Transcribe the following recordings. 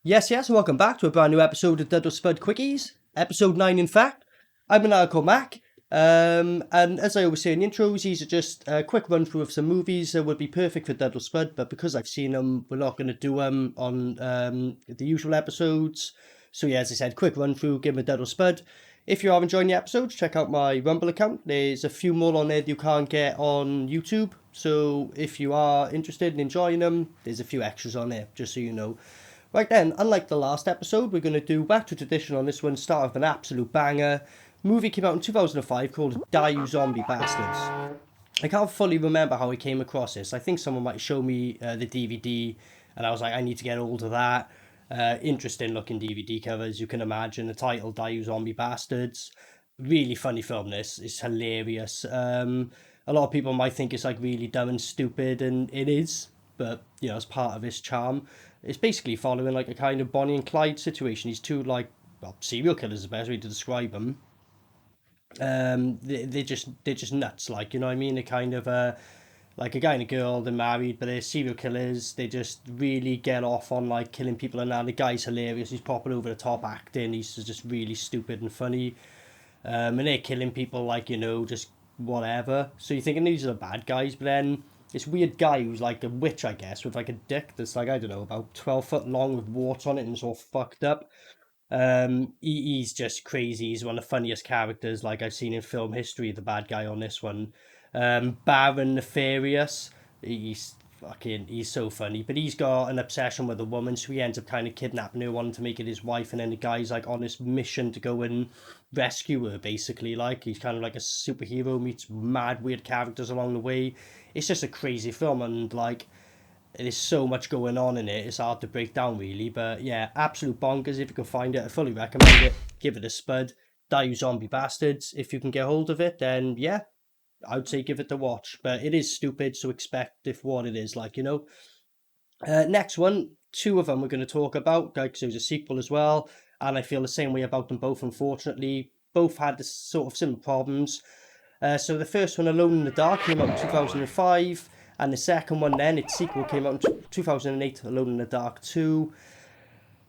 Yes, welcome back to a brand new episode of SPUD Quickies, episode 9 in fact. I'm Maniacal Mac, and as I always say in the intros, these are just a quick run through of some movies that would be perfect for Spud, but because I've seen them, we're not going to do them on the usual episodes. So yeah, as I said, quick run through, give them a Spud. If you are enjoying the episodes, check out my Rumble account. There's a few more on there that you can't get on YouTube, so if you are interested in enjoying them, there's a few extras on there, just so you know. Right then, unlike the last episode, we're going to do back to tradition on this one, start with an absolute banger. Movie came out in 2005 called Die You Zombie Bastards. I can't fully remember how I came across this. I think someone might show me the DVD, and I was like, I need to get hold of that. Interesting looking DVD cover, as you can imagine. The title, Die You Zombie Bastards. Really funny film, this. It's hilarious. A lot of people might think it's like really dumb and stupid, and it is, but you know, it's part of its charm. It's basically following like a kind of Bonnie and Clyde situation. These two like, well, serial killers is the best way to describe them. They're just nuts, like, you know what I mean? They're kind of like a guy and a girl, they're married, but they're serial killers. They just really get off on like killing people, and now the guy's hilarious. He's popping over the top acting. He's just really stupid and funny. And they're killing people like, you know, just whatever. So you're thinking these are the bad guys, but then this weird guy who's like a witch, I guess, with like a dick that's like, I don't know, about 12 foot long with warts on it and it's all fucked up. He's just crazy. He's one of the funniest characters like I've seen in film history, the bad guy on this one. Baron Nefarious, he's so funny, but he's got an obsession with a woman, so he ends up kind of kidnapping her, wanting to make it his wife, and then the guy's like on this mission to go and rescue her, basically. Like, he's kind of like a superhero, meets mad weird characters along the way. It's just a crazy film, and like, there's so much going on in it, it's hard to break down really, but yeah, absolute bonkers. If you can find it, I fully recommend it. Give it a spud. Die You Zombie Bastards. If you can get hold of it, then yeah, I would say give it a watch, but it is stupid, so expect if what it is, like, you know. Next one, two of them we're going to talk about, because there's a sequel as well, and I feel the same way about them both, unfortunately. Both had this sort of similar problems. So the first one, Alone in the Dark, came out in 2005, and the second one then, its sequel, came out in 2008, Alone in the Dark 2.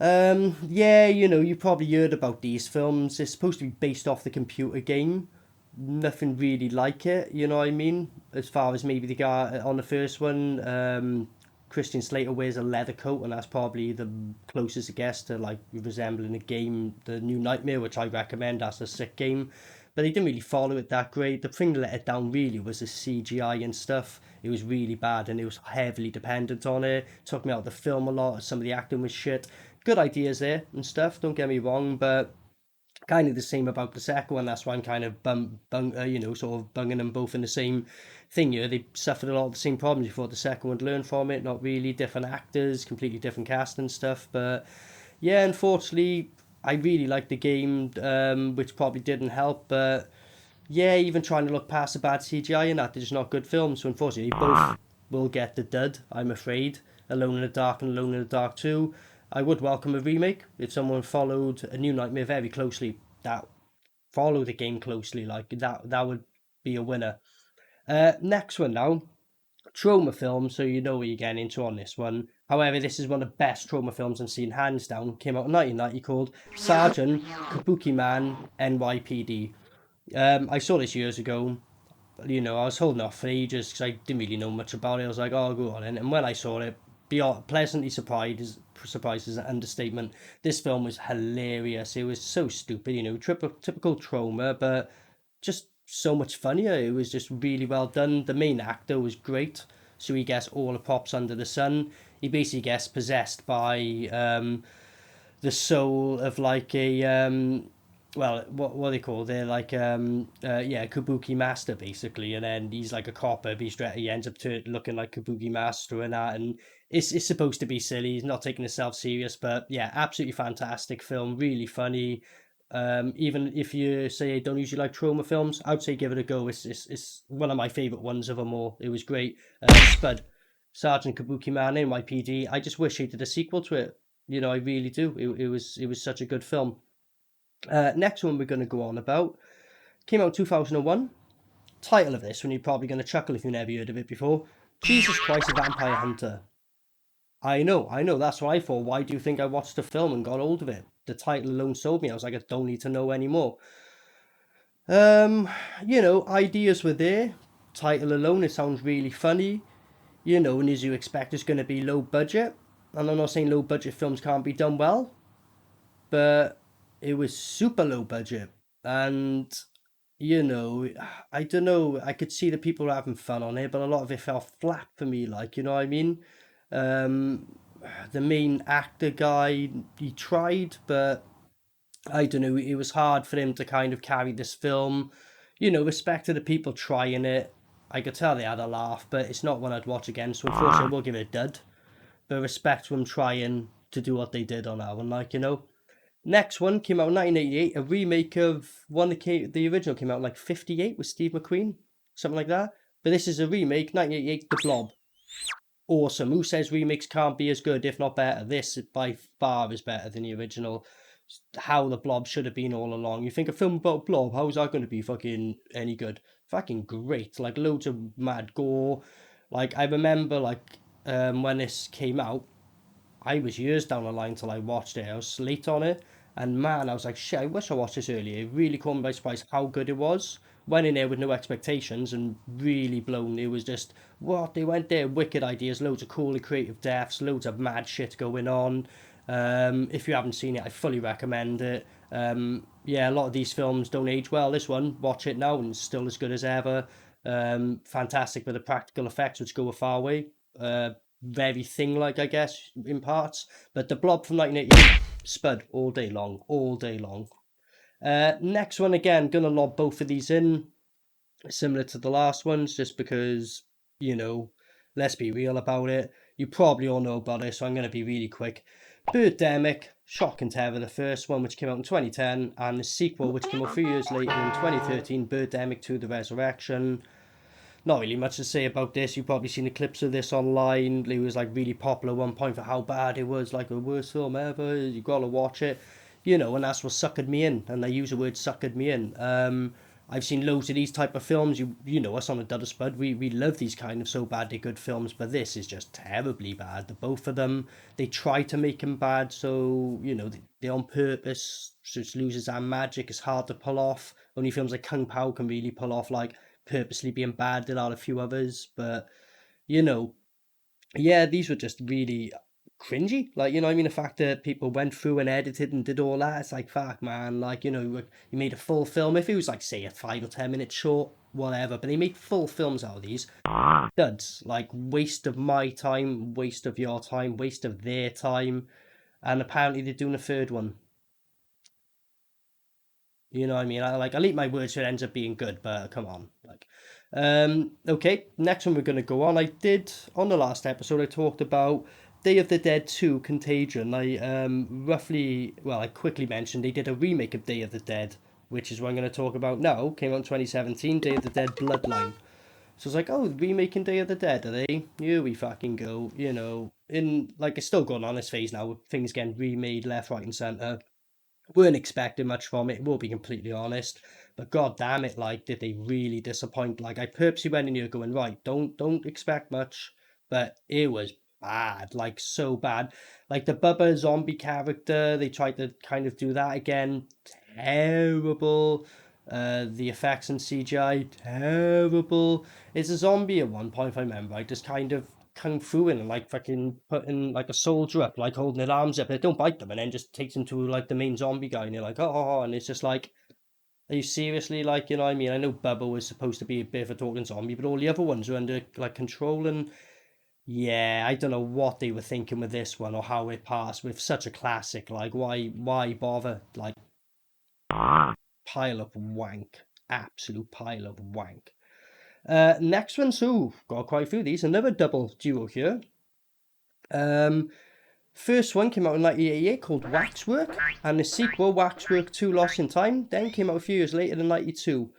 Yeah, you know, you probably heard about these films. It's supposed to be based off the computer game. Nothing really like it, you know what I mean? As far as maybe the guy on the first one, Christian Slater wears a leather coat, and that's probably the closest it gets to like resembling a game, the new Nightmare, which I recommend. That's a sick game, but they didn't really follow it that great. The thing that let it down really was the CGI and stuff. It was really bad, and it was heavily dependent on it. Took me out of the film a lot. Some of the acting was shit. Good ideas there and stuff. Don't get me wrong, but kind of the same about the second one. That's why I'm kind of sort of bunging them both in the same thing here. They suffered a lot of the same problems before the second one. Learned from it. Not really. Different actors, completely different cast and stuff. But yeah, unfortunately, I really liked the game, which probably didn't help. But yeah, even trying to look past the bad CGI and that, they're just not good films. So unfortunately, both will get the dud, I'm afraid. Alone in the Dark and Alone in the Dark 2. I would welcome a remake if someone followed A New Nightmare very closely. That follow the game closely, like that would be a winner. Next one now, trauma film. So you know what you're getting into on this one. However, this is one of the best trauma films I've seen, hands down. Came out in 1990, called Sergeant Kabukiman N.Y.P.D. I saw this years ago. You know, I was holding off for ages because I didn't really know much about it. I was like, oh, I'll go on in. And when I saw it, beyond pleasantly surprised is an understatement. This film was hilarious. It was so stupid, you know, typical trauma, but just so much funnier. It was just really well done. The main actor was great, so he gets all the props under the sun. He basically gets possessed by the soul of like a well, what they call, they're like yeah, kabuki master basically, and then he's like a copper, but he ends up looking like kabuki master and that, and it's supposed to be silly. He's not taking himself serious, but yeah, absolutely fantastic film, really funny. Even if you say don't usually like trauma films, I'd say give it a go. It's one of my favorite ones of them all. It was great. Spud, Sergeant Kabukiman N.Y.P.D. I just wish he did a sequel to it. You know, I really do. It was such a good film. Next one we're going to go on about came out 2001. Title of this one, you're probably going to chuckle if you've never heard of it before. Jesus Christ, a Vampire Hunter. I know, that's what I thought. Why do you think I watched the film and got hold of it? The title alone sold me. I was like, I don't need to know anymore. Um, ideas were there. Title alone, it sounds really funny. And as you expect, it's going to be low budget. And I'm not saying low budget films can't be done well, but it was super low budget. And, you know, I don't know, I could see the people were having fun on it, but a lot of it fell flat for me, like, you know what I mean? Um, the main actor guy, he tried, but I don't know, it was hard for him to kind of carry this film. Respect to the people trying it. I could tell they had a laugh, but it's not one I'd watch again, so unfortunately I will give it a dud. But respect to them trying to do what they did on that one, like. Next one came out in 1988, a remake of one that the original came out in like 58 with Steve McQueen, something like that. But this is a remake, 1988, The Blob. Awesome. Who says remakes can't be as good, if not better? This by far is better than the original. How the Blob should have been all along. You think a film about Blob, how's that going to be fucking any good? Fucking great. Like loads of mad gore. Like I remember when this came out, I was years down the line till I watched it. I was late on it, and man, I was like, shit, I wish I watched this earlier. It really caught me by surprise how good it was. Went in there with no expectations and really blown. It was just what they went there, wicked ideas, loads of cool creative deaths, loads of mad shit going on. If you haven't seen it, I fully recommend it. Yeah, a lot of these films don't age well. This one, watch it now, and it's still as good as ever. Fantastic with the practical effects, which go a far way. Very thing-like, I guess, in parts. But the Blob from 1988, Spud all day long, all day long. Next one again, gonna lob both of these in, similar to the last ones, just because, you know, let's be real about it. You probably all know about it, so I'm gonna be really quick. Birdemic, Shock and Terror, the first one, which came out in 2010, and the sequel, which came out 3 years later in 2013, Birdemic 2: The Resurrection. Not really much to say about this. You've probably seen the clips of this online. It was like really popular at one point for how bad it was, like the worst film ever. You gotta watch it, and that's what suckered me in. And I use the word suckered me in. I've seen loads of these type of films. You know us on the Dud of Spud. We love these kind of so bad they're good films, but this is just terribly bad. The both of them, they try to make them bad, so they're on purpose. So it loses that magic. It's hard to pull off. Only films like Kung Pao can really pull off like purposely being bad. There are a few others, but you know, yeah, these were just really cringy. Like, I mean, the fact that people went through and edited and did all that, it's like, fuck, man. Like, you made a full film. If it was like, say, a 5 or 10 minute short, whatever, but they make full films out of these duds. Like, waste of my time, waste of your time, waste of their time, and apparently they're doing a third one. You know what I mean? I'll eat my words so it ends up being good, but come on. Okay, next one we're gonna go on. I did on the last episode I talked about Day of the Dead 2 Contagion. I quickly mentioned they did a remake of Day of the Dead, which is what I'm gonna talk about now. Came out in 2017, Day of the Dead Bloodline. So it's like, oh, remaking Day of the Dead, are they? Here we fucking go, In like it's still going on this phase now, with things getting remade left, right, and centre. Weren't expecting much from it, we'll be completely honest. But god damn it, like, did they really disappoint? Like, I purposely went in here going, right, don't expect much. But it was bad, like so bad. Like the Bubba zombie character, they tried to kind of do that again. Terrible. The effects and CGI, terrible. It's a zombie at one point, if I remember. I just kind of kung fu in and like fucking putting like a soldier up, like holding their arms up. They don't bite them and then just takes them to like the main zombie guy and you're like, oh, and it's just like, are you seriously, like, you know what I mean? I know Bubba was supposed to be a bit of a talking zombie, but all the other ones are under like control and yeah, I don't know what they were thinking with this one or how it passed with such a classic. Like, why bother? Like, pile of wank, absolute pile of wank. Next one, so got quite a few of these. Another double duo here. First one came out in 1988 called Waxwork, and the sequel, Waxwork 2 Lost in Time, then came out a few years later in 92.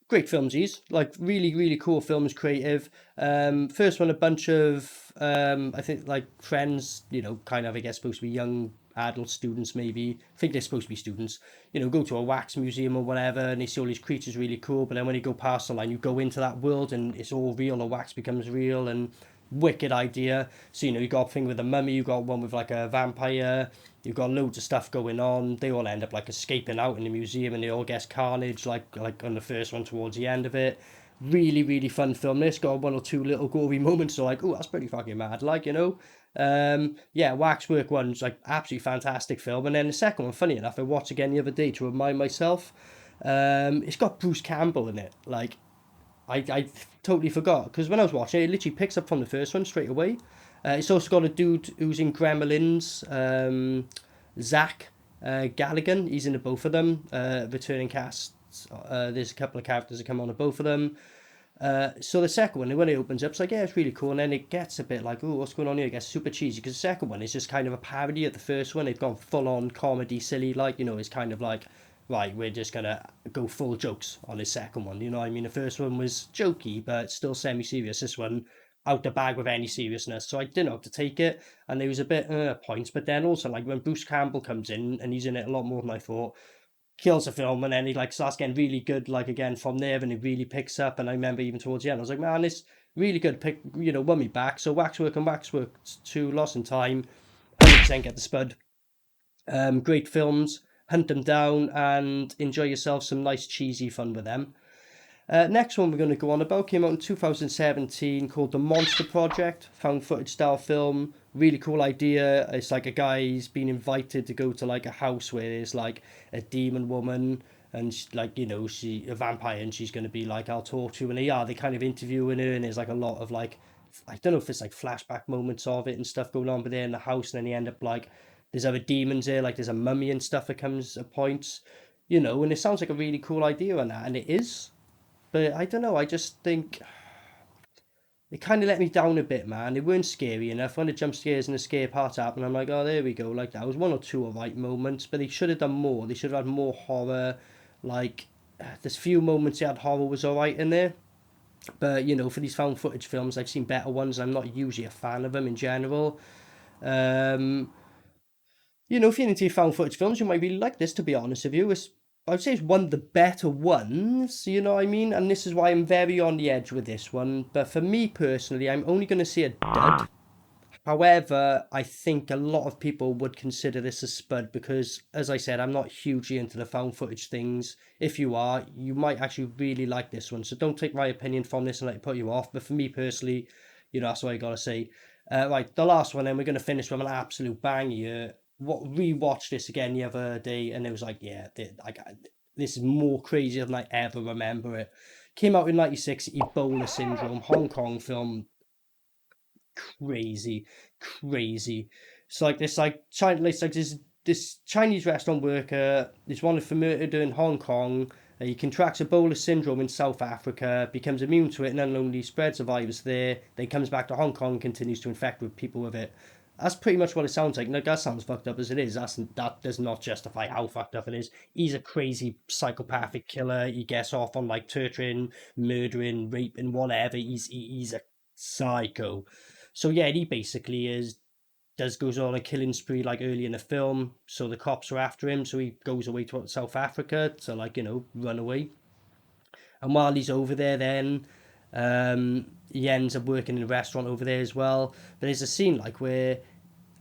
Great films, these. Like, really, really cool films, creative. First one, a bunch of, I think, like, friends, kind of, I guess, supposed to be young adult students, maybe. I think they're supposed to be students. Go to a wax museum or whatever, and they see all these creatures really cool, but then when you go past the line, you go into that world, and it's all real, the wax becomes real, and wicked idea. So, you know, you got a thing with a mummy, you got one with like a vampire, you've got loads of stuff going on. They all end up like escaping out in the museum, and they all get carnage like on the first one towards the end of it. Really, really fun film. This got one or two little gory moments, so like, oh, that's pretty fucking mad, like, you know. Yeah, Waxwork one's like absolutely fantastic film, and then the second one, funny enough, I watched again the other day to remind myself. It's got Bruce Campbell in it. Like, I totally forgot, because when I was watching it, it literally picks up from the first one straight away. It's also got a dude who's in Gremlins, Zach Galligan. He's in the both of them. Returning casts. There's a couple of characters that come on in both of them. So the second one, when it opens up, it's like, yeah, it's really cool. And then it gets a bit like, oh, what's going on here? It gets super cheesy, because the second one is just kind of a parody of the first one. They've gone full on comedy, silly, like, you know, it's kind of like, right, we're just going to go full jokes on this second one. You know what I mean? The first one was jokey, but still semi-serious. This one, out the bag with any seriousness. So I didn't know how to take it. And there was a bit points. But then also, like, when Bruce Campbell comes in, and he's in it a lot more than I thought, kills the film, and then he like starts getting really good, like, again from there, and it really picks up. And I remember even towards the end, I was like, man, this really good, pick, you know, won me back. So Waxwork and Waxwork 2, Lost in Time, 100% get the spud. Great films, hunt them down and enjoy yourself some nice cheesy fun with them. Next one we're going to go on about came out in 2017, called The Monster Project, found footage style film. Really cool idea. It's like a guy's been invited to go to like a house where there's like a demon woman, and she, like, you know, she a vampire, and she's going to be like, I'll talk to you. And they kind of interviewing her, and there's like a lot of like, I don't know if it's like flashback moments of it and stuff going on, but they're in the house, and then they end up like, there's other demons there, like there's a mummy and stuff that comes at points, you know. And it sounds like a really cool idea on that, and it is. But I don't know, I just think it kind of let me down a bit, man. They weren't scary enough. When the jump scares and the scare parts happen, I'm like, oh, there we go. Like, that was one or two alright moments, but they should have done more. They should have had more horror. Like, there's few moments they had horror was alright in there. But, you know, for these found footage films, I've seen better ones. I'm not usually a fan of them in general. Um, you know, if you're into found footage films, you might really like this, to be honest with you. I'd say it's one of the better ones, you know what I mean? And this is why I'm very on the edge with this one. But for me personally, I'm only going to see a dud. However, I think a lot of people would consider this a spud because, as I said, I'm not hugely into the found footage things. If you are, you might actually really like this one. So don't take my opinion from this and let it put you off. But for me personally, you know, that's what I got to say. Right, the last one, then we're going to finish with an absolute bang here. Rewatched this again the other day, and it was like, yeah, this is more crazier than I ever remember it. Came out in '96, Ebola Syndrome, Hong Kong film. Crazy, crazy. It's like this, like China, it's like this Chinese restaurant worker is wanted for murder in Hong Kong. He contracts Ebola syndrome in South Africa, becomes immune to it, and then only spreads the virus there. Then comes back to Hong Kong and continues to infect with people with it. That's pretty much what it sounds like. Like, that sounds fucked up as it is. That does not justify how fucked up it is. He's a crazy psychopathic killer. He gets off on like torturing, murdering, raping, whatever. He's a psycho. So yeah, he basically goes on a killing spree like early in the film. So the cops are after him. So he goes away to South Africa to, like, you know, run away. And while he's over there, then he ends up working in a restaurant over there as well. But there's a scene like where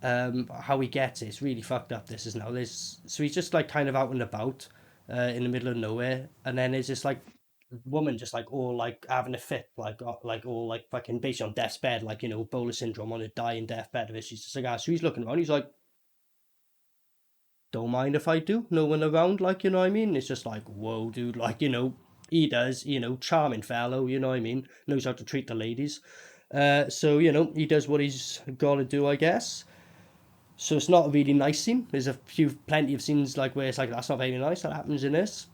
how he gets it, it's really fucked up. This is now this. So he's just like kind of out and about in the middle of nowhere, and then there's this like woman just like all like having a fit, like all like fucking basically on death's bed, like, you know, Ebola syndrome, on a dying deathbed of it. She's just like, ah, so he's looking around, he's like, don't mind if I do, no one around, like, you know what I mean? It's just like, whoa, dude, like, you know, he does, you know, charming fellow, you know what I mean? Knows how to treat the ladies. So, you know, he does what he's got to do, I guess. So it's not a really nice scene. There's plenty of scenes like where it's like, that's not very nice, that happens in this.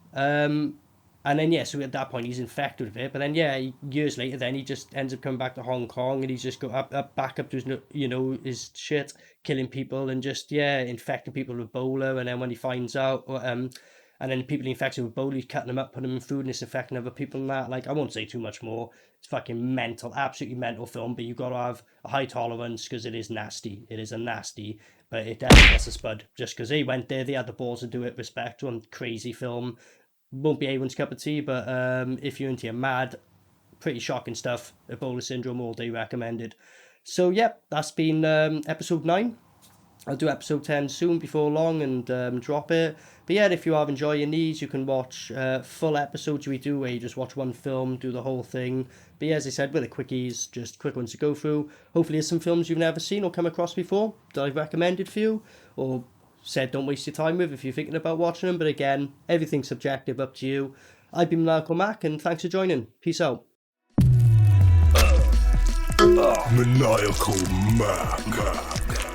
And then, yeah, so at that point he's infected with it. But then, yeah, years later, then he just ends up coming back to Hong Kong, and he's just go back up to his, you know, his shit, killing people and just, yeah, infecting people with Ebola. And then when he finds out, and then people infected with Ebola, he's cutting them up, putting them in food, and it's affecting other people and that. Like, I won't say too much more. It's fucking mental, absolutely mental film, but you've got to have a high tolerance because it is nasty. It is a nasty, but it definitely gets a spud just because they went there, they had the balls to do it. Respect to them. Crazy film. Won't be everyone's cup of tea, but if you're into your mad, pretty shocking stuff, Ebola Syndrome all day recommended. So yeah, that's been episode 9. I'll do episode 10 soon before long and drop it. But yeah, if you are enjoying these, you can watch full episodes we do where you just watch one film, do the whole thing. But yeah, as I said, with the quickies, just quick ones to go through. Hopefully there's some films you've never seen or come across before that I've recommended for you, or said don't waste your time with if you're thinking about watching them. But again, everything's subjective, up to you. I've been Maniacal Mac, and thanks for joining. Peace out. Maniacal Mac.